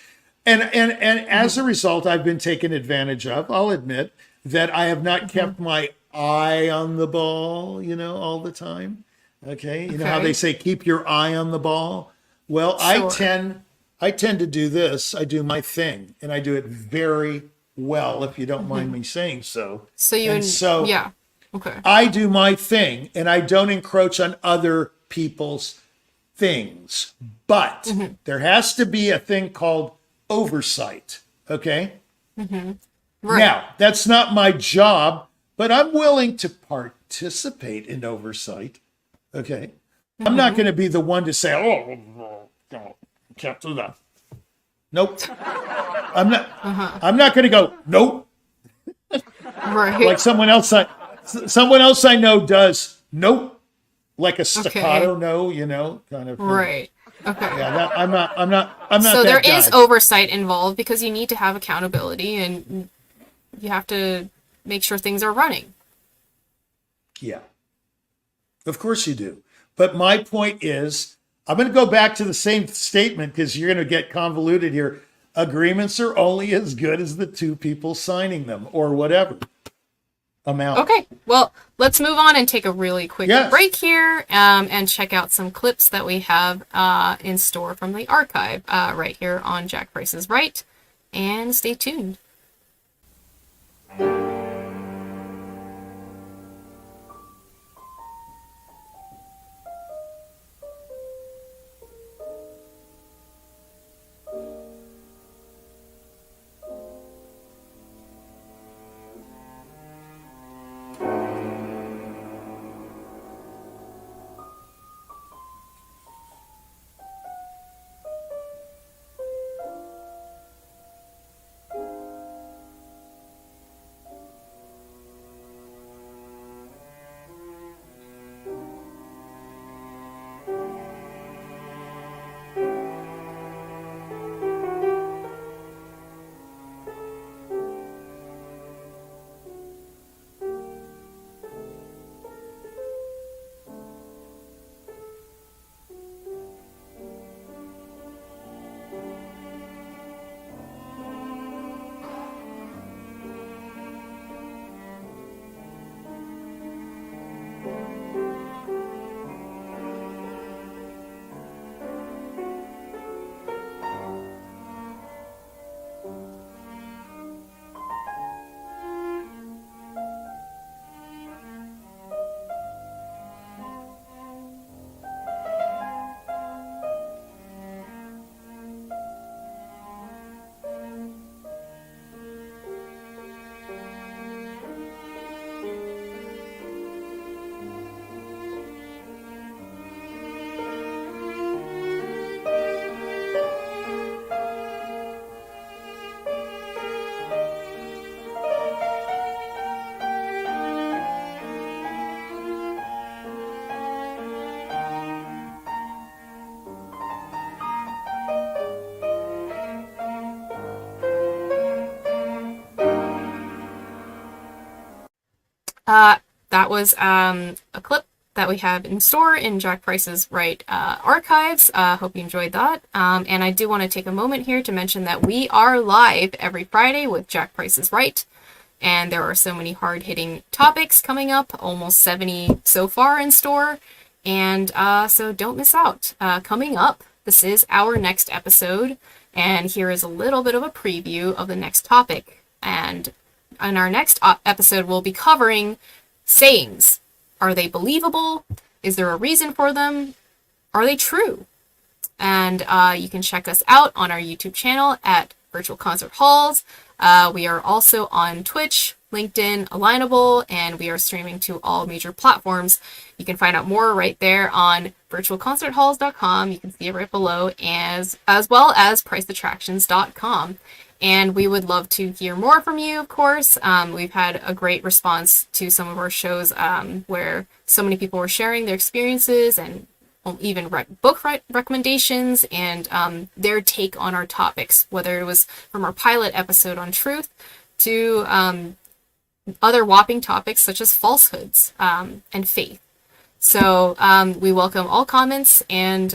And as a result, I've been taken advantage of. I'll admit that I have not kept my eye on the ball, you know, all the time. Okay. You know how they say, keep your eye on the ball? Well, Sure. I tend to do this. I do my thing and I do it very well, if you don't mind me saying so. So you And so yeah. Okay. I do my thing and I don't encroach on other people's things. But there has to be a thing called oversight. Okay. Right. Now, that's not my job, but I'm willing to participate in oversight. Okay. I'm not going to be the one to say, oh, no, can't do that. Nope. I'm not going to go, nope. Right. Like someone else I know does, nope. Like a staccato no, you know, kind of thing. Right. Okay. Yeah, I'm not So that there guy. is oversight involved because you need to have accountability and you have to make sure things are running. Yeah. Of course you do. But my point is, I'm going to go back to the same statement because you're going to get convoluted here. Agreements are only as good as the two people signing them or whatever amount. Okay. Well, let's move on and take a really quick break here and check out some clips that we have in store from the archive right here on Jack Price's Right. And stay tuned. that was a clip that we have in store in Jack Price's Right archives. Hope you enjoyed that. And I do want to take a moment here to mention that we are live every Friday with Jack Price's Right. And there are so many hard-hitting topics coming up, almost 70 so far in store. And so don't miss out. Coming up, this is our next episode. And here is a little bit of a preview of the next topic. And in our next episode, we'll be covering sayings. Are they believable? Is there a reason for them? Are they true? And you can check us out on our YouTube channel at Virtual Concert Halls. We are also on Twitch, LinkedIn, Alignable, and we are streaming to all major platforms. You can find out more right there on virtualconcerthalls.com. You can see it right below, as well as priceattractions.com. And we would love to hear more from you, of course. We've had a great response to some of our shows where so many people were sharing their experiences and even book recommendations and their take on our topics, whether it was from our pilot episode on truth to other whopping topics such as falsehoods and faith. So we welcome all comments, and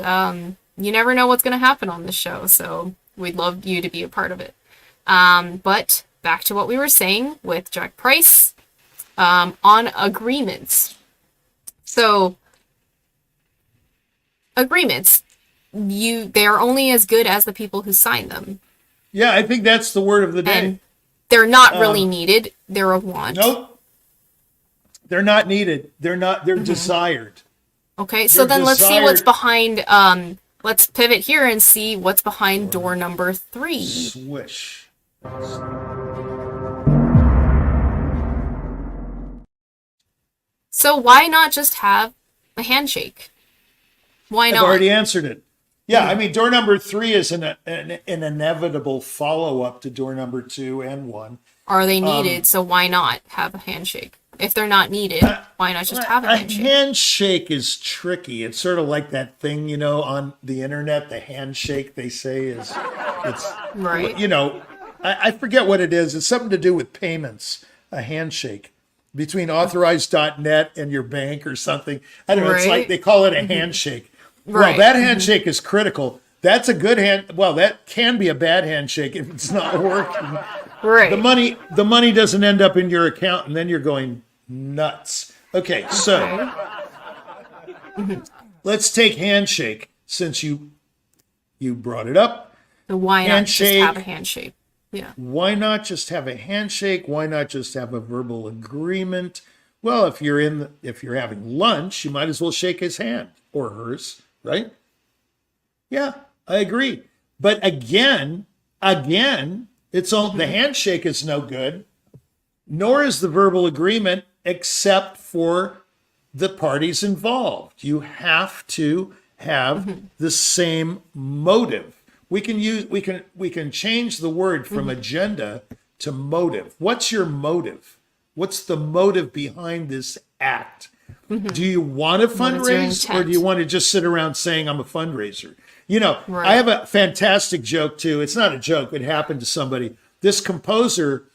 you never know what's going to happen on this show, so we'd love you to be a part of it. But back to what we were saying with Jack Price on agreements. So agreements, they are only as good as the people who sign them. Yeah, I think that's the word of the day. And they're not really needed. They're a want. Nope. They're not needed. They're desired. Okay, so then let's see what's behind, let's pivot here and see what's behind door number 3. Swish. So why not just have a handshake? Why not? I've already answered it. Yeah, I mean, door number 3 is an inevitable follow-up to door number 2 and 1. Are they needed? So why not have a handshake? If they're not needed, why not just have a handshake? A handshake is tricky. It's sort of like that thing, on the internet, the handshake they say it's right. I forget what it is. It's something to do with payments, a handshake between authorized.net and your bank or something. I don't know. It's like they call it a handshake. Right. Well, that handshake is critical. That's a good well, that can be a bad handshake if it's not working. Right. The money doesn't end up in your account, and then you're going nuts. Okay, so let's take handshake since you brought it up. So why not just have a handshake? Yeah. Why not just have a handshake? Why not just have a verbal agreement? Well, if you're having lunch, you might as well shake his hand or hers, right? Yeah, I agree. But again, it's all the handshake is no good, nor is the verbal agreement, except for the parties involved. You have to have the same motive. We can change the word from agenda to motive. What's your motive? What's the motive behind this act? Do you want to fundraise, or do you want to just sit around saying I'm a fundraiser? I have a fantastic joke too. It's not a joke. It happened to somebody. This composer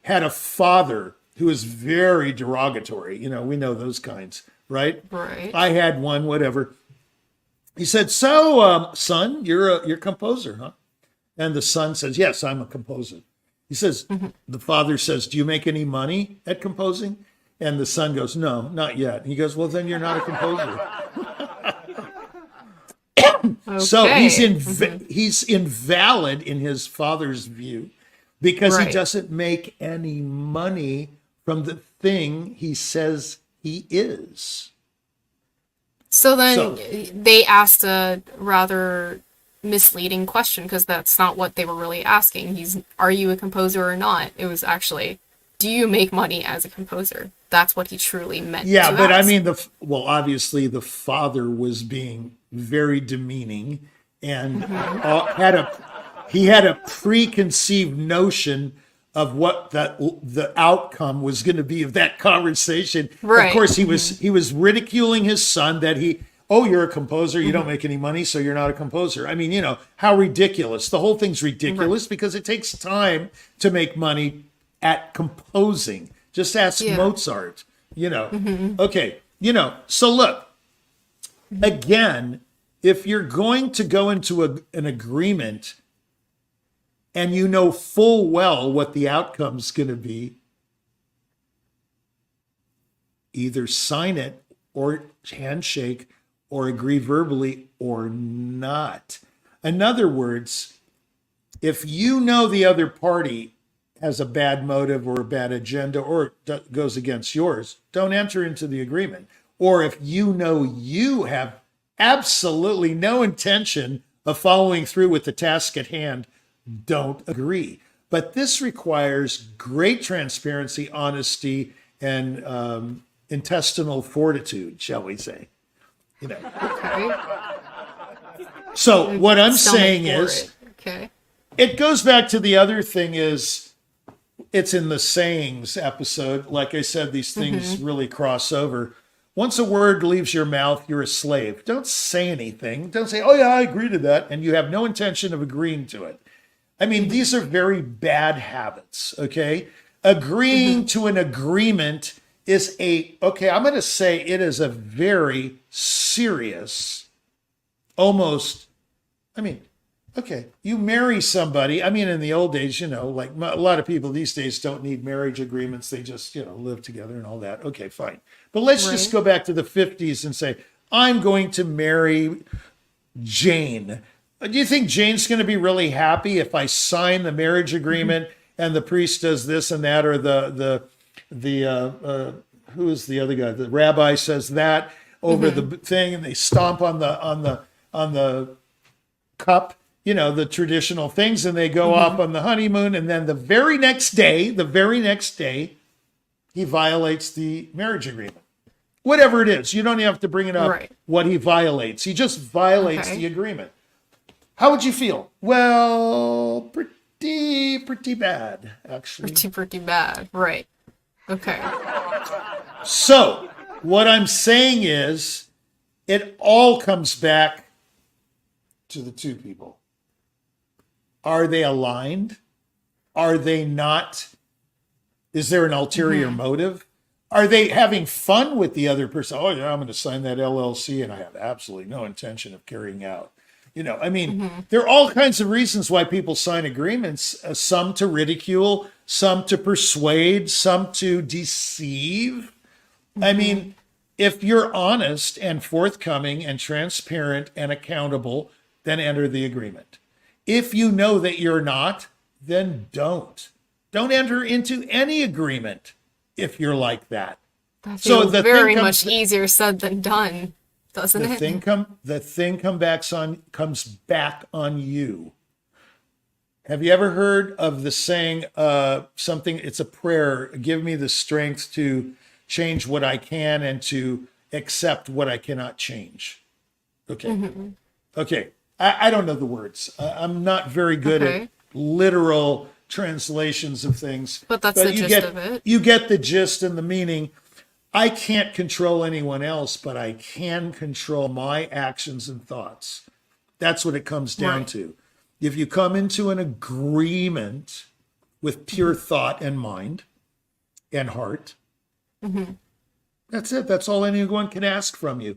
had a father who was very derogatory. We know those kinds, right? Right. I had one, whatever. He said, so, son, you're a composer, huh? And the son says, yes, I'm a composer. He says, the father says, do you make any money at composing? And the son goes, no, not yet. He goes, well, then you're not a composer. Okay. So he's invalid in his father's view because he doesn't make any money from the thing he says he is. So then they asked a rather misleading question, because that's not what they were really asking. Are you a composer or not? It was actually, do you make money as a composer? That's what he truly meant. Yeah, to but ask. I mean, obviously the father was being very demeaning and he had a preconceived notion of what the outcome was going to be of that conversation. Right. Of course, he was ridiculing his son that you're a composer, you don't make any money, so you're not a composer. I mean, how ridiculous. The whole thing's ridiculous because it takes time to make money at composing. Just ask Mozart. Okay, so look, again, if you're going to go into an agreement and you know full well what the outcome's going to be, either sign it or handshake or agree verbally or not. In other words, if you know the other party has a bad motive or a bad agenda or goes against yours, don't enter into the agreement. Or if you know you have absolutely no intention of following through with the task at hand, don't agree. But this requires great transparency, honesty, and intestinal fortitude, shall we say. Okay. So what I'm saying is, okay, it goes back to the other thing is, it's in the sayings episode. Like I said, these things really cross over. Once a word leaves your mouth, you're a slave. Don't say anything. Don't say, oh yeah, I agree to that. And you have no intention of agreeing to it. I mean, these are very bad habits, okay? Agreeing to an agreement is I'm going to say it is a very serious, you marry somebody. I mean, in the old days, like a lot of people these days don't need marriage agreements. They just, live together and all that. Okay, fine. But let's just go back to the 50s and say, I'm going to marry Jane. Do you think Jane's going to be really happy if I sign the marriage agreement and the priest does this and that, or who is the other guy? The rabbi says that over the thing, and they stomp on the cup, the traditional things, and they go off on the honeymoon, and then the very next day, he violates the marriage agreement. Whatever it is, you don't have to bring it up what he violates. He just violates the agreement. How would you feel? Well, pretty bad, actually. Pretty bad, right? Okay. So, what I'm saying is, it all comes back to the two people. Are they aligned? Are they not? Is there an ulterior motive? Are they having fun with the other person? Oh, yeah, I'm going to sign that LLC and I have absolutely no intention of carrying out. There are all kinds of reasons why people sign agreements, some to ridicule, some to persuade, some to deceive. I mean, if you're honest and forthcoming and transparent and accountable, then enter the agreement. If you know that you're not, then don't. Don't enter into any agreement if you're like that. That feels very much easier said than done, doesn't it? The thing comes back on you. Have you ever heard of the saying, something, it's a prayer, give me the strength to change what I can and to accept what I cannot change? Okay. Okay. I don't know the words. I'm not very good at literal translations of things. But that's the gist of it. You get the gist and the meaning. I can't control anyone else, but I can control my actions and thoughts. That's what it comes down to. If you come into an agreement with pure thought and mind and heart, that's it. That's all anyone can ask from you.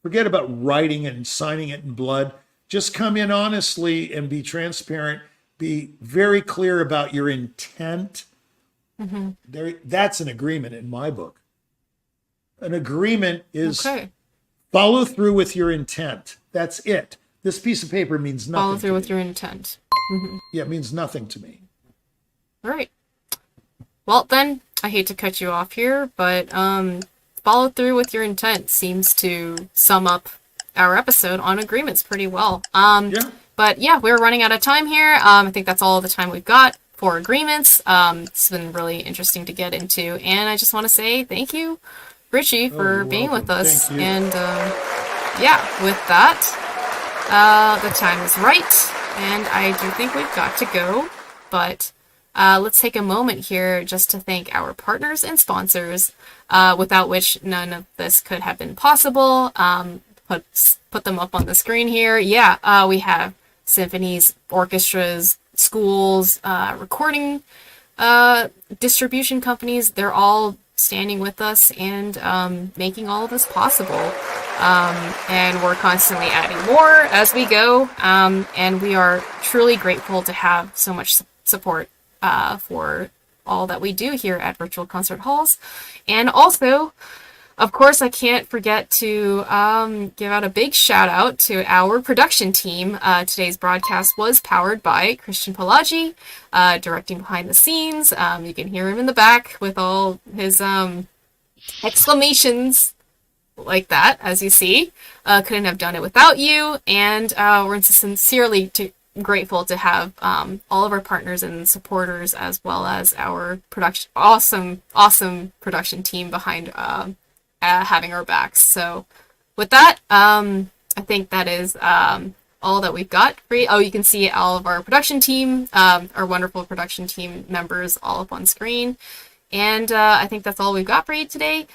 Forget about writing it and signing it in blood. Just come in honestly and be transparent. Be very clear about your intent. That's an agreement in my book. An agreement is follow through with your intent. That's it. This piece of paper means nothing. Follow through with your intent. Yeah, it means nothing to me. All right. Well, then, I hate to cut you off here, but follow through with your intent seems to sum up our episode on agreements pretty well. But yeah, we're running out of time here. I think that's all the time we've got for agreements. It's been really interesting to get into. And I just want to say thank you, Richie, for being with us. And with that, the time is right. And I do think we've got to go. But let's take a moment here just to thank our partners and sponsors, without which none of this could have been possible. Put them up on the screen here. We have symphonies, orchestras, schools, recording distribution companies. They're all standing with us and making all of this possible. And we're constantly adding more as we go. And we are truly grateful to have so much support for all that we do here at Virtual Concert Halls. And also, of course, I can't forget to give out a big shout out to our production team. Today's broadcast was powered by Christian Palagi, directing behind the scenes. You can hear him in the back with all his exclamations like that, as you see. Couldn't have done it without you. And we're sincerely grateful to have all of our partners and supporters, as well as our awesome production team behind having our backs. So with that, I think that is all that we've got for you. Oh, you can see all of our production team, our wonderful production team members all up on screen. And I think that's all we've got for you today.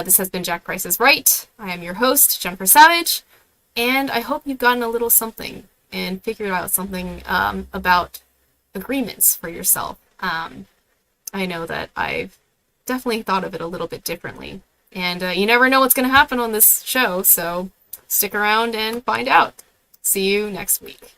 This has been Jack Price is Right. I am your host, Jennifer Savage, and I hope you've gotten a little something and figured out something about agreements for yourself. I know that I've definitely thought of it a little bit differently. And you never know what's going to happen on this show, so stick around and find out. See you next week.